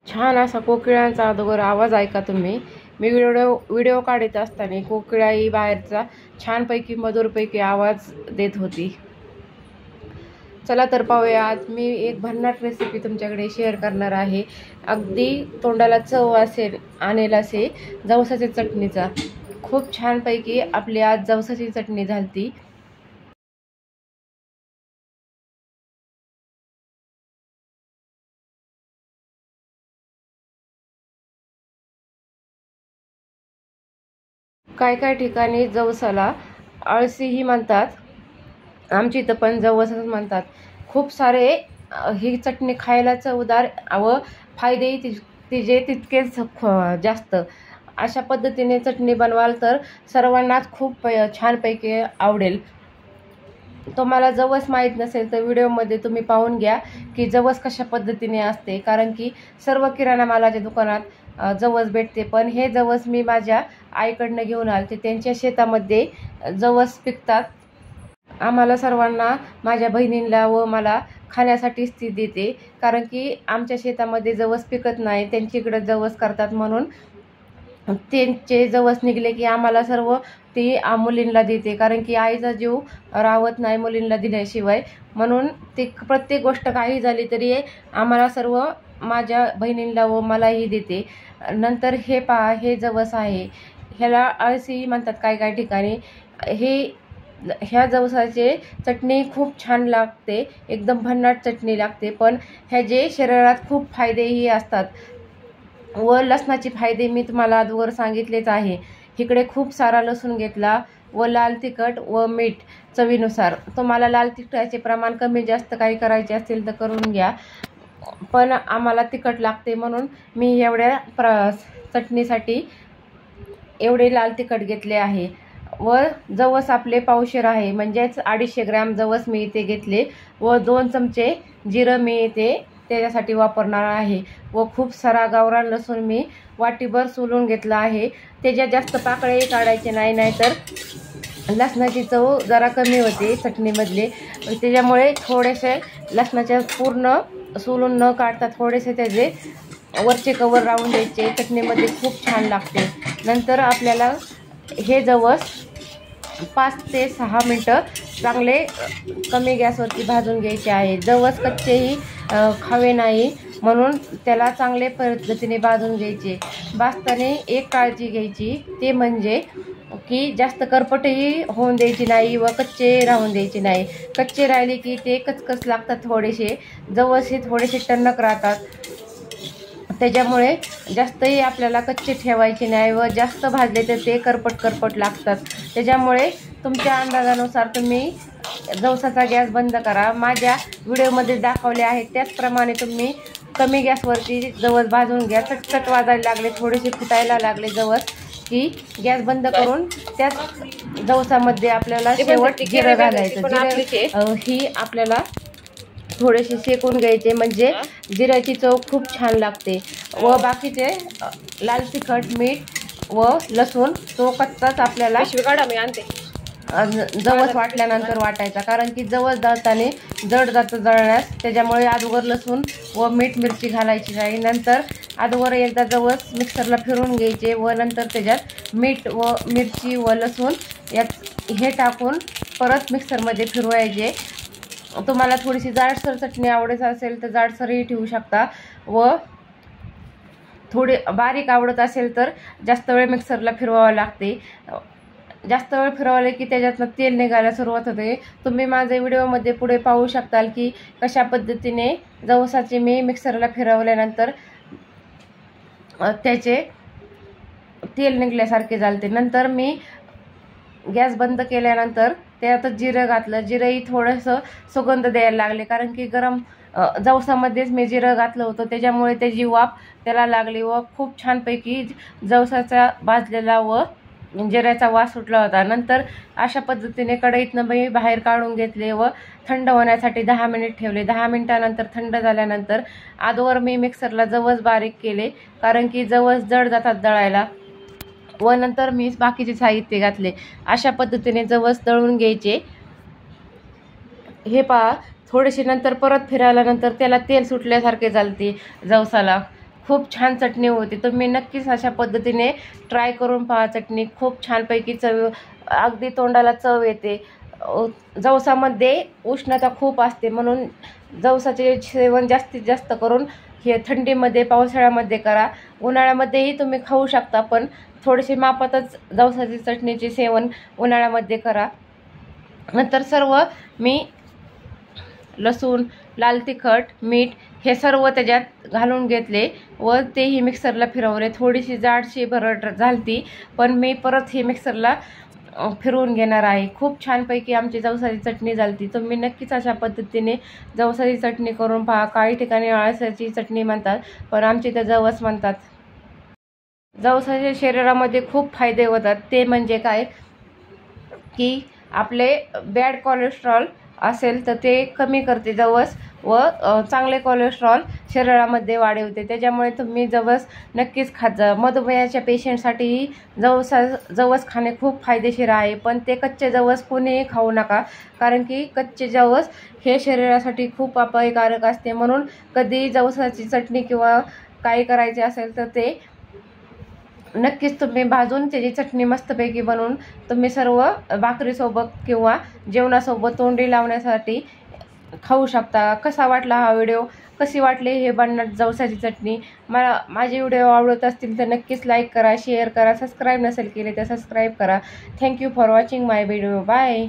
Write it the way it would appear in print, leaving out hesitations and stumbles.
छान असा कोकिळांचा अगोदर आवाज ऐका तुम्ही। मी व्हिडिओ काढत असताना कोकिळाही बाहेरचा छानपैकी मधुरपैकी आवाज देत होती। चला तर पाहूया, आज मी एक भन्नाट रेसिपी तुमच्याकडे शेअर करणार आहे। अगदी तोंडाला चव असेल आणेल असे जवसाच्या चटणीचा खूप छानपैकी आपली आज जवसाची चटणी झालती। काय ठिकाणी जवसाला अळसीही म्हणतात, आमची इथं पण जवसच म्हणतात। खूप सारे ही चटणी खायला चवदार व फायदेही तिचे तितकेच जास्त। अशा पद्धतीने चटणी बनवाल तर सर्वांनाच खूप छानपैकी आवडेल। तुम्हाला जवस माहीत नसेल तर व्हिडिओमध्ये तुम्ही पाहून घ्या की जवस कशा पद्धतीने असते, कारण की सर्व किराणा मालाच्या दुकानात जवस भेटते, पण हे जवस मी माझ्या आईकडनं घेऊन आले। त्यांच्या शेतामध्ये जवस पिकतात। आम्हाला सर्वांना, माझ्या बहिणींना व मला खाण्यासाठीच ती देते, कारण की आमच्या शेतामध्ये जवस पिकत नाही, त्यांच्याकडे जवस करतात। म्हणून त्यांचे जवस निघले की आम्हाला सर्व ती मुलींना देते, कारण की आईचा जीव राहत नाही मुलींना दिल्याशिवाय। म्हणून ती प्रत्येक गोष्ट काही झाली तरी आम्हाला सर्व माझ्या बहिणींना व मलाही देते। नंतर हे पहा, हे जवस आहे, ह्याला अळसी म्हणतात काय ठिकाणी। ह्या जवसाचे चटणी खूप छान लागते, एकदम भन्नाट चटणी लागते, पण ह्याचे शरीरात खूप फायदेही असतात। व लसणाचे फायदे मी तुम्हाला अगोदर सांगितलेच आहे। इकडे खूप सारा लसूण घेतला व लाल तिखट व मीठ चवीनुसार। तुम्हाला लाल तिखटाचे प्रमाण कमी जास्त काही करायचे असेल तर करून घ्या, पण आम्हाला तिखट लागते म्हणून मी एवढ्या चटणीसाठी एवढे लाल तिखट घेतले आहे। व जवस आपले पावशेर आहे, म्हणजेच 250 ग्रॅम जवस मी इथे घेतले व 2 चमचे जिरं मी इथे त्याच्यासाठी वापरणार आहे। व खूप सारा गावरान लसूण मी वाटीभर सोलून घेतला आहे। त्याच्यात जास्त पाकळेही काढायचे नाही, नाहीतर लसणाची चव जरा कमी होते चटणीमधले। त्याच्यामुळे थोडेसे लसणाच्या पूर्ण सोलून न काढता थोडेसे त्याचे वरचे कवर राहून द्यायचे, चटणीमध्ये खूप छान लागते। नंतर आपल्याला हे जवस 5 ते 6 मिनटं चांगले कमी गॅसवरती भाजून घ्यायचे आहे। जवस कच्चेही खावे नाही, म्हणून त्याला चांगले पद्धतीने भाजून घ्यायचे। भाजताना एक काळजी घ्यायची, ते म्हणजे की जास्त करपटही होऊन द्यायची नाही व कच्चे राहून द्यायचे नाही। कच्चे राहिले की ते कचकच लागतात, थोडेसे जवस हे थोडेसे टणक राहतात, त्याच्यामुळे जास्तही आपल्याला कच्चे ठेवायचे नाही व जास्त भाजले तर ते करपट लागतात। त्याच्यामुळे तुमच्या अंदाजानुसार तुम्ही जवसाचा गॅस बंद करा। माझ्या व्हिडिओमध्ये दाखवले आहे त्याचप्रमाणे तुम्ही कमी गॅसवरती जवस भाजून घ्या। चटचट वाजायला लागले, थोडेसे फुटायला लागले जवस की गॅस बंद करून त्याच जवसामध्ये आपल्याला शेवट जिरं घालायचं। जिरं ही आपल्याला थोडेसे शेकून घ्यायचे, म्हणजे जिऱ्याची चव खूप छान लागते। व बाकीचे लाल तिखट, मीठ व लसूण तो कच्चाच आपल्याला जवस वाटल्यानंतर वाटायचा, कारण की जवस दळताना जड जातं जळण्यास, त्याच्यामुळे अगोदर लसूण व मीठ मिरची घालायची नाही। नंतर अगोदर एकदा जवस मिक्सरला फिरून घ्यायचे व नंतर त्याच्यात मीठ व मिरची व लसूण हे टाकून परत मिक्सरमध्ये फिरवायचे। तुम्हाला थोडीशी जाडसर चटणी आवडत असेल तर जाडसरही ठेवू शकता, व थोडी बारीक आवडत असेल तर जास्त वेळ मिक्सरला फिरवावं लागते। जास्त वेळ फिरवले की त्याच्यातनं तेल निघायला सुरुवात होते। तुम्ही माझ्या व्हिडिओमध्ये पुढे पाहू शकताल की कशा पद्धतीने जवसाचे मी मिक्सरला फिरवल्यानंतर त्याचे तेल निघल्यासारखे झालते। नंतर मी गॅस बंद केल्यानंतर त्यात जिरं घातलं। जिरंही थोडंसं सुगंध द्यायला लागले, कारण की गरम जवसामध्येच मी जिरं घातलं होतं, त्याच्यामुळे त्याची वाफ त्याला लागली व खूप छानपैकी जवसाचा भाजलेला व जिऱ्याचा वास सुटला होता। नंतर अशा पद्धतीने कढईतनं मी बाहेर काढून घेतले व थंड होण्यासाठी 10 मिनिट ठेवले। 10 मिनिटानंतर थंड झाल्यानंतर अगोदर मी मिक्सरला जवस बारीक केले, कारण की जवस जड जातात दळायला, व नंतर मी बाकीचे साहित्य घातले। अशा पद्धतीने जवस दळून घ्यायचे। हे पहा, थोडेसे नंतर परत फिरायला नंतर त्याला तेल सुटल्यासारखे झालते जवसाला। खूप छान चटणी होते. तुम्ही नक्कीच अशा पद्धतीने ट्राय करून पहा. चटणी खूप छानपैकी चव, अगदी तोंडाला चव येते. जवसामध्ये उष्णता खूप असते, म्हणून जवसाचे सेवन जास्तीत जास्त करून हे थंडीमध्ये, पावसाळ्यामध्ये करा. उन्हाळ्यामध्येही तुम्ही खाऊ शकता, पण थोडेसे मापातच जवसाची चटणीचे सेवन उन्हाळ्यामध्ये करा. नंतर सर्व मी लसूण, लाल तिखट, मीठ हे सर्व त्याच्यात घालून घेतले व तेही मिक्सरला फिरवले. थोडीशी जाडशी भरड झालती, पण मी परत हे मिक्सरला फिरवून घेणार आहे. खूप छानपैकी आमची जवसाची चटणी झालती. तुम्ही नक्कीच अशा पद्धतीने जवसाची चटणी करून पहा. काही ठिकाणी अळसाची चटणी म्हणतात, पण आमची इथं जवस म्हणतात. जवसाच्या शरीरामध्ये खूप फायदे होतात. ते म्हणजे काय की आपले बॅड कोलेस्ट्रॉल असेल तर ते कमी करते जवस, व चांगले कोलेस्ट्रॉल शरीरामध्ये वाढवते. त्याच्यामुळे तुम्ही जवस नक्कीच खात जा. मधुमेहाच्या पेशंटसाठीही जवस खाणे खूप फायदेशीर आहे, पण ते कच्चे जवस कोणीही खाऊ नका, कारण की कच्चे जवस हे शरीरासाठी खूप अपायकारक असते. म्हणून कधी जवसाची चटणी किंवा काही करायचे असेल तर ते नक्कीच तुम्ही भाजून त्याची चटणी मस्तपैकी बनवून तुम्ही सर्व भाकरीसोबत किंवा जेवणासोबत तोंडी लावण्यासाठी खाऊ शकता. कसा वाटला हा व्हिडिओ, कशी वाटली हे बनणार जवसाची चटणी? मला माझे व्हिडिओ आवडत असतील तर नक्कीच लाईक करा, शेअर करा, सबस्क्राईब नसेल केले तर सबस्क्राईब करा. Thank you for watching my video. Bye.